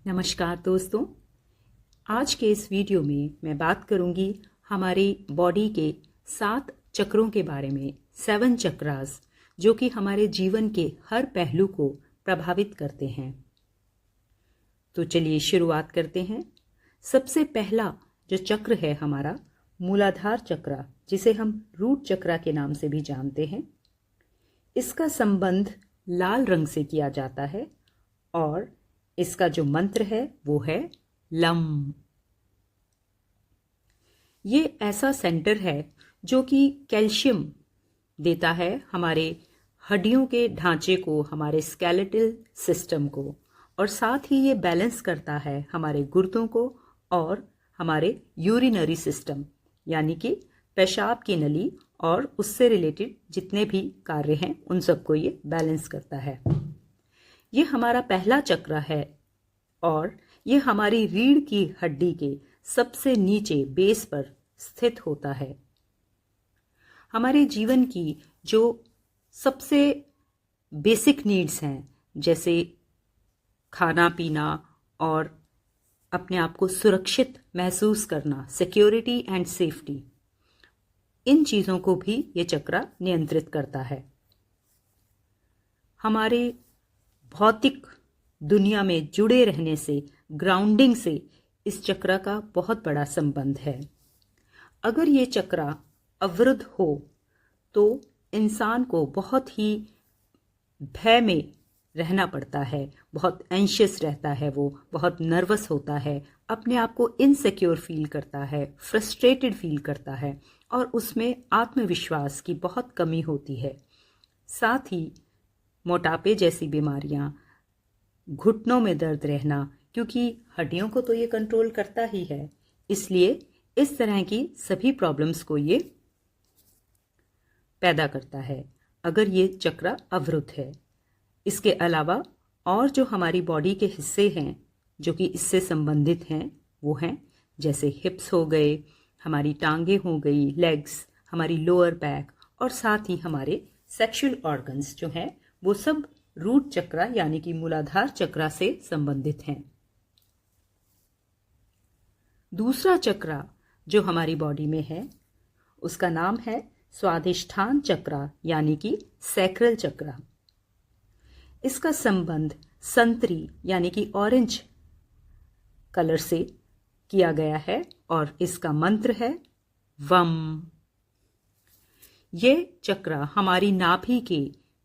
नमस्कार दोस्तों, आज के इस वीडियो में मैं बात करूंगी हमारी बॉडी के 7 चक्रों के बारे में। 7 चक्रास जो कि हमारे जीवन के हर पहलू को प्रभावित करते हैं। तो चलिए शुरुआत करते हैं। सबसे पहला जो चक्र है हमारा मूलाधार चक्र, जिसे हम रूट चक्र के नाम से भी जानते हैं। इसका संबंध लाल रंग से किया जाता है और इसका जो मंत्र है वो है लम। ये ऐसा सेंटर है जो कि कैल्शियम देता है हमारे हड्डियों के ढांचे को, हमारे स्केलेटल सिस्टम को, और साथ ही ये बैलेंस करता है हमारे गुर्दों को और हमारे यूरिनरी सिस्टम यानी कि पेशाब की नली और उससे रिलेटेड जितने भी कार्य हैं उन सबको ये बैलेंस करता है। ये हमारा पहला चक्र है और ये हमारी रीढ़ की हड्डी के सबसे नीचे बेस पर स्थित होता है। हमारे जीवन की जो सबसे बेसिक नीड्स हैं, जैसे खाना पीना और अपने आप को सुरक्षित महसूस करना, सिक्योरिटी एंड सेफ्टी, इन चीज़ों को भी ये चक्र नियंत्रित करता है। हमारे भौतिक दुनिया में जुड़े रहने से, ग्राउंडिंग से इस चक्र का बहुत बड़ा संबंध है। अगर ये चक्र अवरुद्ध हो तो इंसान को बहुत ही भय में रहना पड़ता है, बहुत एंशियस रहता है, वो बहुत नर्वस होता है, अपने आप को इनसिक्योर फील करता है, फ्रस्ट्रेटेड फील करता है और उसमें आत्मविश्वास की बहुत कमी होती है। साथ ही मोटापे जैसी बीमारियां, घुटनों में दर्द रहना, क्योंकि हड्डियों को तो ये कंट्रोल करता ही है, इसलिए इस तरह की सभी प्रॉब्लम्स को ये पैदा करता है अगर ये चक्र अवरुद्ध है। इसके अलावा और जो हमारी बॉडी के हिस्से हैं जो कि इससे संबंधित हैं वो हैं जैसे हिप्स हो गए, हमारी टांगे हो गई, लेग्स, हमारी लोअर बैक और साथ ही हमारे सेक्सुअल ऑर्गन्स जो हैं वो सब रूट चक्र यानी कि मूलाधार चक्र से संबंधित हैं। दूसरा चक्र जो हमारी बॉडी में है उसका नाम है स्वादिष्ठान चक्र यानी कि सैक्रल चक्र। इसका संबंध संतरी यानी कि ऑरेंज कलर से किया गया है और इसका मंत्र है वम। ये चक्र हमारी नाभि के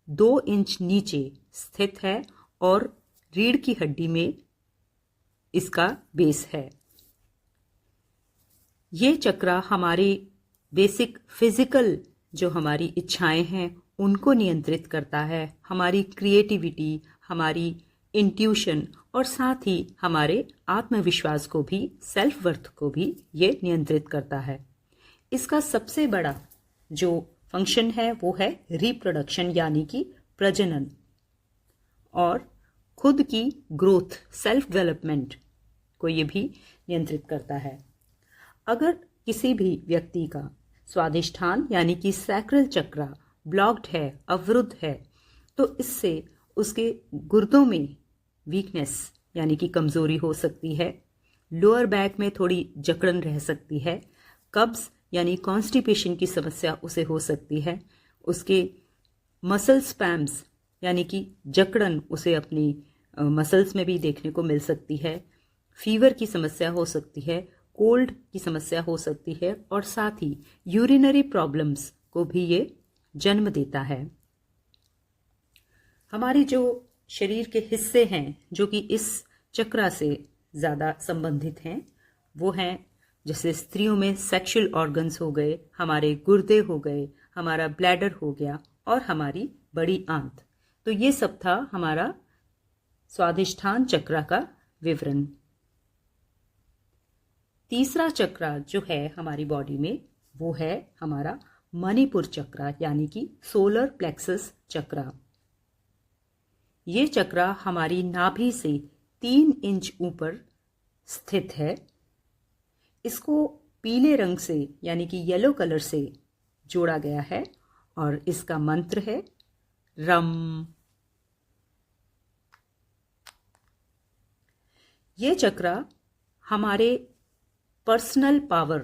2 इंच नीचे स्थित है और रीढ़ की हड्डी में इसका बेस है। ये चक्र हमारे बेसिक फिजिकल जो हमारी इच्छाएं हैं उनको नियंत्रित करता है, हमारी क्रिएटिविटी, हमारी इंट्यूशन और साथ ही हमारे आत्मविश्वास को भी, सेल्फ वर्थ को भी ये नियंत्रित करता है। इसका सबसे बड़ा जो फंक्शन है वो है रिप्रोडक्शन यानी कि प्रजनन और खुद की ग्रोथ, सेल्फ डेवलपमेंट को ये भी नियंत्रित करता है। अगर किसी भी व्यक्ति का स्वादिष्ठान यानी कि सैक्रल चक्र ब्लॉक्ड है, अवरुद्ध है, तो इससे उसके गुर्दों में वीकनेस यानी कि कमजोरी हो सकती है, लोअर बैक में थोड़ी जकड़न रह सकती है, कब्ज यानी कॉन्स्टिपेशन की समस्या उसे हो सकती है, उसके मसल स्पैम्स यानी कि जकड़न उसे अपनी मसल्स में भी देखने को मिल सकती है, फीवर की समस्या हो सकती है, कोल्ड की समस्या हो सकती है और साथ ही यूरिनरी प्रॉब्लम्स को भी ये जन्म देता है। हमारे जो शरीर के हिस्से हैं जो कि इस चक्र से ज़्यादा संबंधित हैं वो हैं जैसे स्त्रियों में सेक्सुअल ऑर्गन्स हो गए, हमारे गुर्दे हो गए, हमारा ब्लैडर हो गया और हमारी बड़ी आंत। तो ये सब था हमारा स्वादिष्ठान चक्र का विवरण। तीसरा चक्र जो है हमारी बॉडी में वो है हमारा मणिपुर चक्र यानी कि सोलर प्लेक्सस चक्र। ये चक्र हमारी नाभि से 3 इंच ऊपर स्थित है। इसको पीले रंग से यानी कि येलो कलर से जोड़ा गया है और इसका मंत्र है रम। ये चक्र हमारे पर्सनल पावर,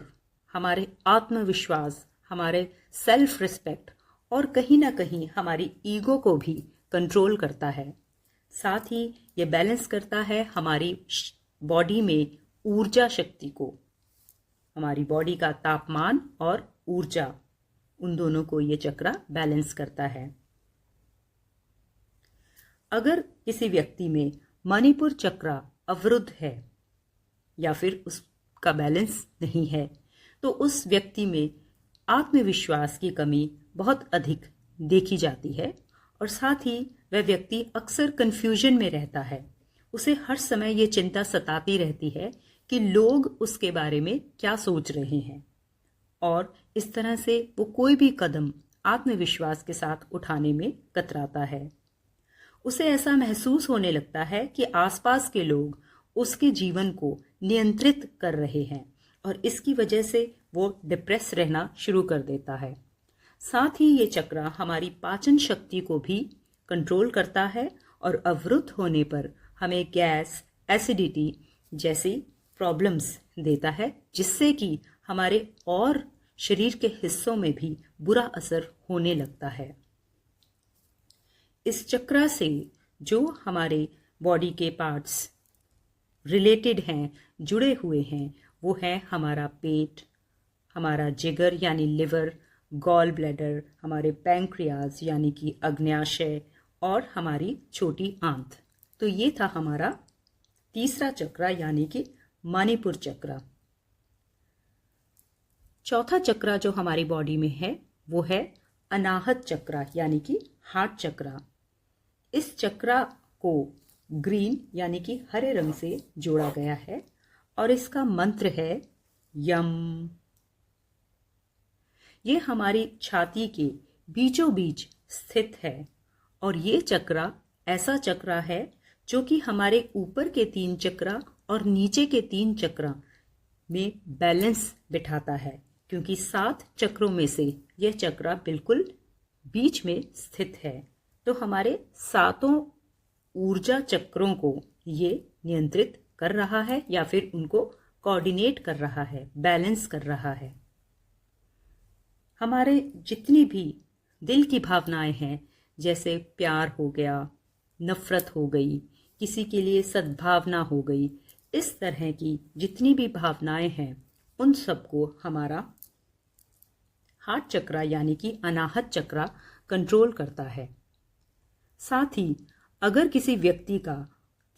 हमारे आत्मविश्वास, हमारे सेल्फ रिस्पेक्ट और कहीं ना कहीं हमारी ईगो को भी कंट्रोल करता है। साथ ही ये बैलेंस करता है हमारी बॉडी में ऊर्जा शक्ति को, हमारी बॉडी का तापमान और ऊर्जा, उन दोनों को ये चक्र बैलेंस करता है। अगर किसी व्यक्ति में मणिपुर चक्र अवरुद्ध है या फिर उसका बैलेंस नहीं है, तो उस व्यक्ति में आत्मविश्वास की कमी बहुत अधिक देखी जाती है और साथ ही वह व्यक्ति अक्सर कंफ्यूजन में रहता है। उसे हर समय ये चिंता सताती रहती है कि लोग उसके बारे में क्या सोच रहे हैं, और इस तरह से वो कोई भी कदम आत्मविश्वास के साथ उठाने में कतराता है। उसे ऐसा महसूस होने लगता है कि आसपास के लोग उसके जीवन को नियंत्रित कर रहे हैं और इसकी वजह से वो डिप्रेस रहना शुरू कर देता है। साथ ही ये चक्र हमारी पाचन शक्ति को भी कंट्रोल करता है और अवरुद्ध होने पर हमें गैस, एसिडिटी जैसी प्रॉब्लम्स देता है, जिससे कि हमारे और शरीर के हिस्सों में भी बुरा असर होने लगता है। इस चक्र से जो हमारे बॉडी के पार्ट्स रिलेटेड हैं, जुड़े हुए हैं, वो है हमारा पेट, हमारा जिगर यानी लिवर, गॉल ब्लैडर, हमारे पैंक्रियाज यानी कि अग्न्याशय और हमारी छोटी आंत। तो ये था हमारा तीसरा चक्र यानी कि मणिपुर चक्र। चौथा चक्र जो हमारी बॉडी में है वो है अनाहत चक्र यानी कि हार्ट चक्र। इस चक्र को ग्रीन यानी कि हरे रंग से जोड़ा गया है और इसका मंत्र है यम। ये हमारी छाती के बीचों बीच स्थित है और ये चक्र ऐसा चक्र है जो कि हमारे ऊपर के 3 चक्र और नीचे के 3 चक्र में बैलेंस बिठाता है, क्योंकि 7 चक्रों में से यह चक्र बिल्कुल बीच में स्थित है। तो हमारे 7 ऊर्जा चक्रों को ये नियंत्रित कर रहा है या फिर उनको कोऑर्डिनेट कर रहा है, बैलेंस कर रहा है। हमारे जितनी भी दिल की भावनाएं हैं, जैसे प्यार हो गया, नफरत हो गई, किसी के लिए सद्भावना हो गई, इस तरह की जितनी भी भावनाएं हैं उन सबको हमारा हार्ट चक्र यानी कि अनाहत चक्र कंट्रोल करता है। साथ ही अगर किसी व्यक्ति का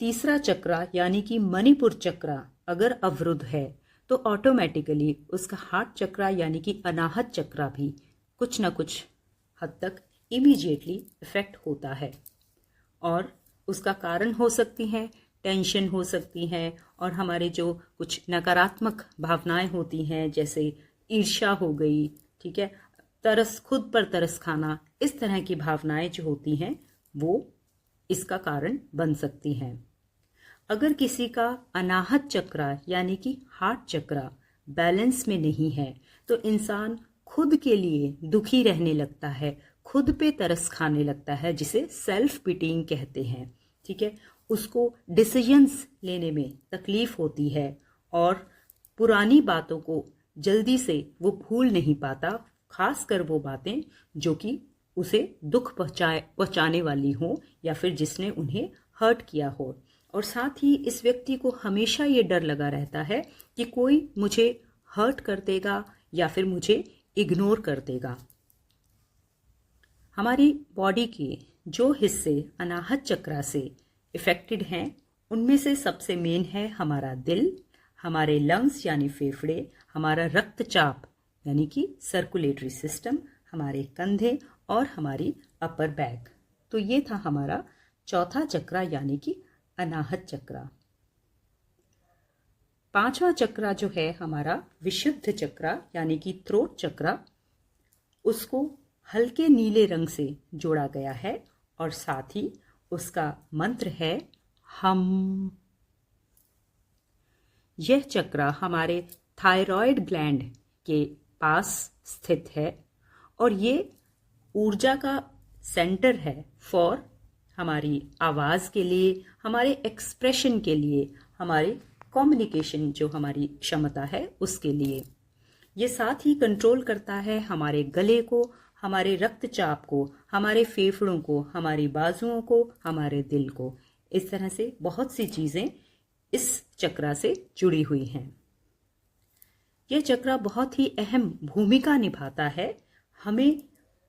तीसरा चक्र यानी कि मणिपुर चक्र अगर अवरुद्ध है तो ऑटोमेटिकली उसका हार्ट चक्र यानी कि अनाहत चक्र भी कुछ न कुछ हद तक इमीडिएटली इफेक्ट होता है और उसका कारण हो सकती हैं टेंशन हो सकती हैं और हमारे जो कुछ नकारात्मक भावनाएं होती हैं जैसे ईर्ष्या हो गई, ठीक है, तरस, खुद पर तरस खाना, इस तरह की भावनाएं जो होती हैं वो इसका कारण बन सकती हैं। अगर किसी का अनाहत चक्र यानी कि हार्ट चक्र बैलेंस में नहीं है तो इंसान खुद के लिए दुखी रहने लगता है, खुद पे तरस खाने लगता है, जिसे सेल्फ पिटिंग कहते हैं, ठीक है। उसको डिसीजंस लेने में तकलीफ होती है और पुरानी बातों को जल्दी से वो भूल नहीं पाता, खासकर वो बातें जो कि उसे दुख पहुंचाने वाली हो या फिर जिसने उन्हें हर्ट किया हो। और साथ ही इस व्यक्ति को हमेशा ये डर लगा रहता है कि कोई मुझे हर्ट कर देगा या फिर मुझे इग्नोर कर देगा। हमारी बॉडी के जो हिस्से अनाहत चक्र से इफेक्टेड हैं उनमें से सबसे मेन है हमारा दिल, हमारे लंग्स यानी फेफड़े, हमारा रक्तचाप यानी कि सर्कुलेटरी सिस्टम, हमारे कंधे और हमारी अपर बैक। तो ये था हमारा चौथा चक्र यानी कि अनाहत चक्र। पांचवा चक्र जो है हमारा विशुद्ध चक्र यानी कि थ्रोट चक्र, उसको हल्के नीले रंग से जोड़ा गया है और साथ ही उसका मंत्र है हम। यह चक्र हमारे थायराइड ग्लैंड के पास स्थित है और ये ऊर्जा का सेंटर है फॉर हमारी आवाज के लिए, हमारे एक्सप्रेशन के लिए, हमारे कम्युनिकेशन जो हमारी क्षमता है उसके लिए। ये साथ ही कंट्रोल करता है हमारे गले को, हमारे रक्तचाप को, हमारे फेफड़ों को, हमारी बाजुओं को, हमारे दिल को। इस तरह से बहुत सी चीजें इस चक्रा से जुड़ी हुई हैं। यह चक्रा बहुत ही अहम भूमिका निभाता है। हमें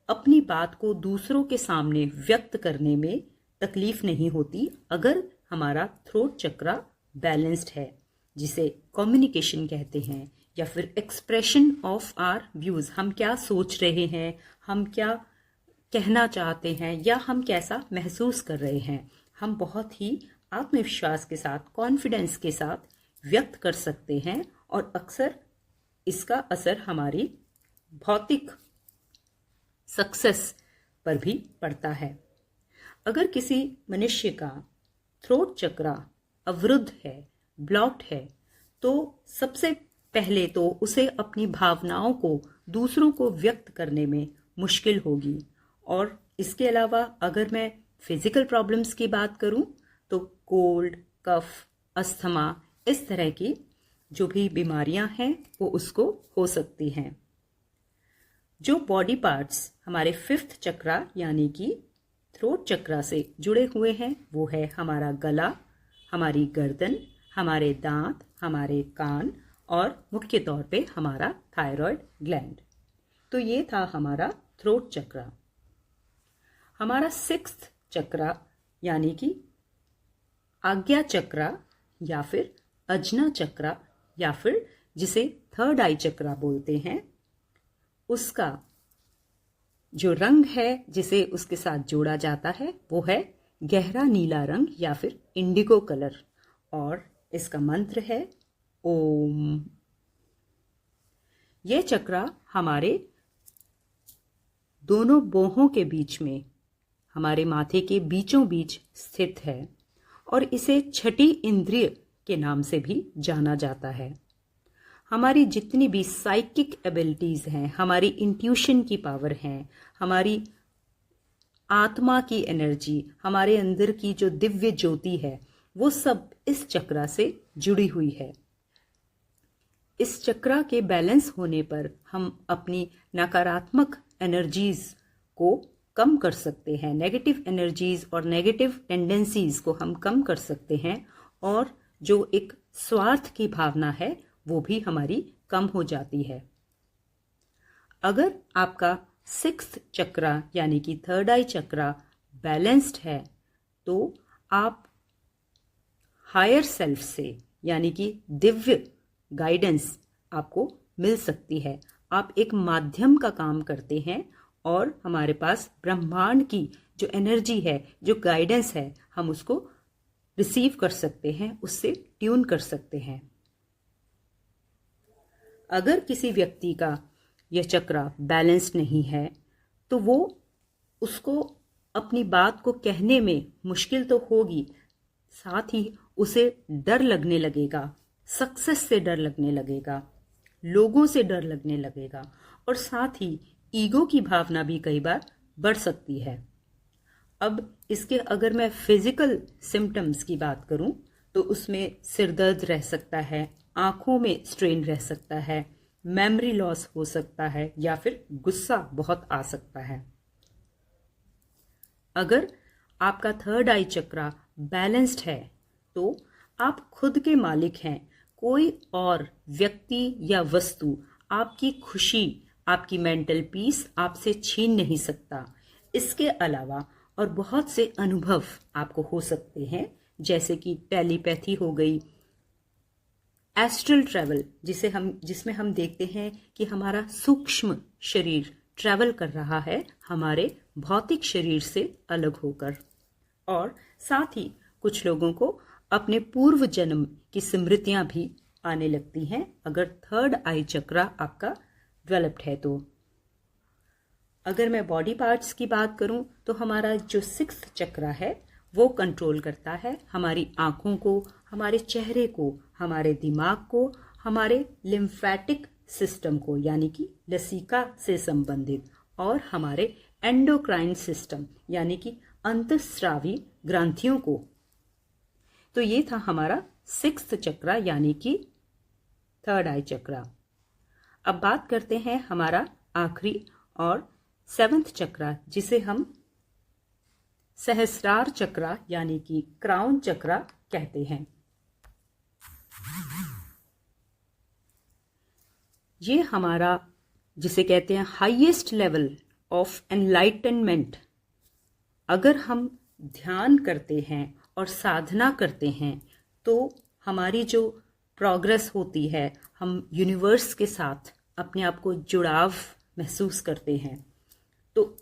अपनी बात को दूसरों के सामने व्यक्त करने में तकलीफ नहीं होती अगर हमारा थ्रोट चक्रा बैलेंस्ड है, जिसे कम्युनिकेशन कहते हैं, या फिर एक्सप्रेशन ऑफ आवर व्यूज। हम क्या सोच रहे हैं, हम क्या कहना चाहते हैं, या हम कैसा महसूस कर रहे हैं, हम बहुत ही आत्मविश्वास के साथ, कॉन्फिडेंस के साथ व्यक्त कर सकते हैं। और अक्सर इसका असर हमारी भौतिक सक्सेस पर भी पड़ता है। अगर किसी मनुष्य का थ्रोट चक्रा अवरुद्ध है, ब्लॉक्ड है, तो सबसे पहले तो उसे अपनी भावनाओं को दूसरों को व्यक्त करने में मुश्किल होगी। और इसके अलावा अगर मैं फिजिकल प्रॉब्लम्स की बात करूं तो कोल्ड, कफ, अस्थमा, इस तरह की जो भी बीमारियां हैं वो उसको हो सकती हैं। जो बॉडी पार्ट्स हमारे 5th चक्रा यानी कि थ्रोट चक्रा से जुड़े हुए हैं वो है हमारा गला, हमारी गर्दन, हमारे दांत, हमारे कान और मुख्य तौर पे हमारा थायराइड ग्लैंड। तो ये था हमारा थ्रोट चक्रा। हमारा 6th चक्रा यानी कि आज्ञा चक्रा या फिर अजना चक्रा या फिर जिसे 3rd आई चक्रा बोलते हैं, उसका जो रंग है जिसे उसके साथ जोड़ा जाता है वो है गहरा नीला रंग या फिर इंडिगो कलर, और इसका मंत्र है ओम। यह चक्रा हमारे दोनों बाहों के बीच में, हमारे माथे के बीचों बीच स्थित है और इसे छठी इंद्रिय के नाम से भी जाना जाता है। हमारी जितनी भी साइकिक एबिलिटीज हैं, हमारी इंट्यूशन की पावर है, हमारी आत्मा की एनर्जी, हमारे अंदर की जो दिव्य ज्योति है, वो सब इस चक्रा से जुड़ी हुई है। इस चक्रा के बैलेंस होने पर हम अपनी नकारात्मक एनर्जीज को कम कर सकते हैं, नेगेटिव एनर्जीज और नेगेटिव टेंडेंसीज को हम कम कर सकते हैं, और जो एक स्वार्थ की भावना है वो भी हमारी कम हो जाती है। अगर आपका 6th चक्रा यानी कि 3rd आई चक्रा बैलेंस्ड है तो आप हायर सेल्फ से यानी कि दिव्य गाइडेंस आपको मिल सकती है। आप एक माध्यम का काम करते हैं और हमारे पास ब्रह्मांड की जो एनर्जी है, जो गाइडेंस है, हम उसको रिसीव कर सकते हैं, उससे ट्यून कर सकते हैं। अगर किसी व्यक्ति का यह चक्रा बैलेंस नहीं है तो वो उसको अपनी बात को कहने में मुश्किल तो होगी, साथ ही उसे डर लगने लगेगा, सक्सेस से डर लगने लगेगा, लोगों से डर लगने लगेगा, और साथ ही ईगो की भावना भी कई बार बढ़ सकती है। अब इसके अगर मैं फिजिकल सिम्टम्स की बात करूं तो उसमें सिरदर्द रह सकता है, आंखों में स्ट्रेन रह सकता है, मेमोरी लॉस हो सकता है, या फिर गुस्सा बहुत आ सकता है। अगर आपका 3rd आई चक्रा बैलेंस्ड है तो आप खुद के मालिक हैं। कोई और व्यक्ति या वस्तु आपकी खुशी, आपकी मेंटल पीस आपसे छीन नहीं सकता। इसके अलावा और बहुत से अनुभव आपको हो सकते हैं, जैसे कि टेलीपैथी हो गई, एस्ट्रल ट्रैवल जिसमें हम देखते हैं कि हमारा सूक्ष्म शरीर ट्रैवल कर रहा है हमारे भौतिक शरीर से अलग होकर, और साथ ही कुछ लोगों को अपने पूर्व जन्म की स्मृतियां भी आने लगती हैं अगर 3rd आई चक्रा आपका डेवलप्ड है तो। अगर मैं बॉडी पार्ट्स की बात करूं तो हमारा जो 6th चक्रा है वो कंट्रोल करता है हमारी आंखों को, हमारे चेहरे को, हमारे दिमाग को, हमारे लिम्फेटिक सिस्टम को यानी कि लसीका से संबंधित, और हमारे एंडोक्राइन सिस्टम यानी कि अंतःस्रावी ग्रंथियों को। तो ये था हमारा सिक्स्थ चक्रा यानी कि थर्ड आई चक्रा। अब बात करते हैं हमारा आखिरी और सेवंथ चक्रा, जिसे हम सहस्रार चक्रा यानी कि क्राउन चक्रा कहते हैं। ये हमारा जिसे कहते हैं हाईएस्ट लेवल ऑफ एनलाइटनमेंट। अगर हम ध्यान करते हैं और साधना करते हैं तो हमारी जो प्रोग्रेस होती है, हम यूनिवर्स के साथ अपने आप को जुड़ाव महसूस करते हैं। तो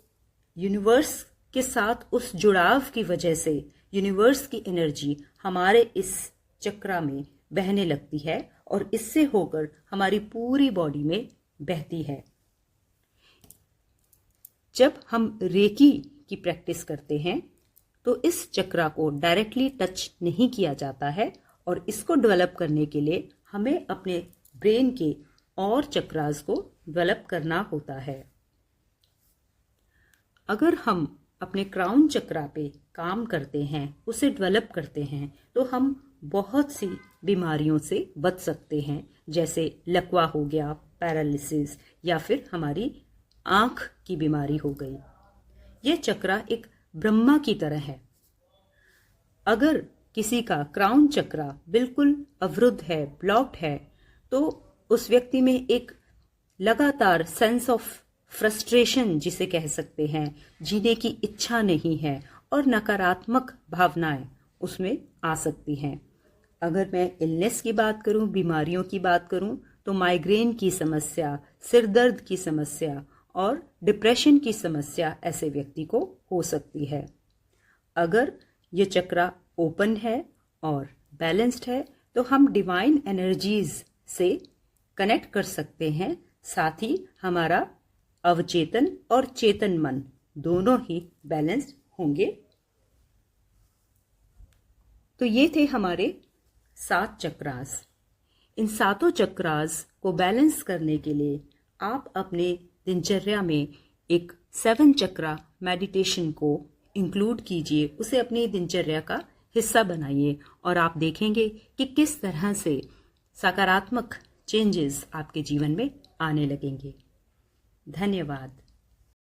यूनिवर्स के साथ उस जुड़ाव की वजह से यूनिवर्स की एनर्जी हमारे इस चक्रा में बहने लगती है और इससे होकर हमारी पूरी बॉडी में बहती है। जब हम रेकी की प्रैक्टिस करते हैं तो इस चक्रा को डायरेक्टली टच नहीं किया जाता है और इसको डेवलप करने के लिए हमें अपने ब्रेन के और चक्रास को डेवलप करना होता है। अगर हम अपने क्राउन चक्रा पे काम करते हैं, उसे डेवलप करते हैं, तो हम बहुत सी बीमारियों से बच सकते हैं, जैसे लकवा हो गया, पैरालिसिस, या फिर हमारी आंख की बीमारी हो गई। यह चक्रा एक ब्रह्मा की तरह है। अगर किसी का क्राउन चक्रा बिल्कुल अवरुद्ध है, ब्लॉक्ड है, तो उस व्यक्ति में एक लगातार सेंस ऑफ फ्रस्ट्रेशन जिसे कह सकते हैं, जीने की इच्छा नहीं है और नकारात्मक भावनाएं उसमें आ सकती हैं। अगर मैं इलनेस की बात करूं, बीमारियों की बात करूं, तो माइग्रेन की समस्या, सिर दर्द की समस्या और डिप्रेशन की समस्या ऐसे व्यक्ति को हो सकती है। अगर ये चक्रा ओपन है और बैलेंस्ड है तो हम डिवाइन एनर्जीज से कनेक्ट कर सकते हैं। साथ ही हमारा अवचेतन और चेतन मन दोनों ही बैलेंस्ड होंगे। तो ये थे हमारे 7 चक्रास। इन 7 चक्रास को बैलेंस करने के लिए आप अपने दिनचर्या में एक 7 चक्रा मेडिटेशन को इंक्लूड कीजिए, उसे अपनी दिनचर्या का हिस्सा बनाइए और आप देखेंगे कि किस तरह से सकारात्मक चेंजेस आपके जीवन में आने लगेंगे। धन्यवाद।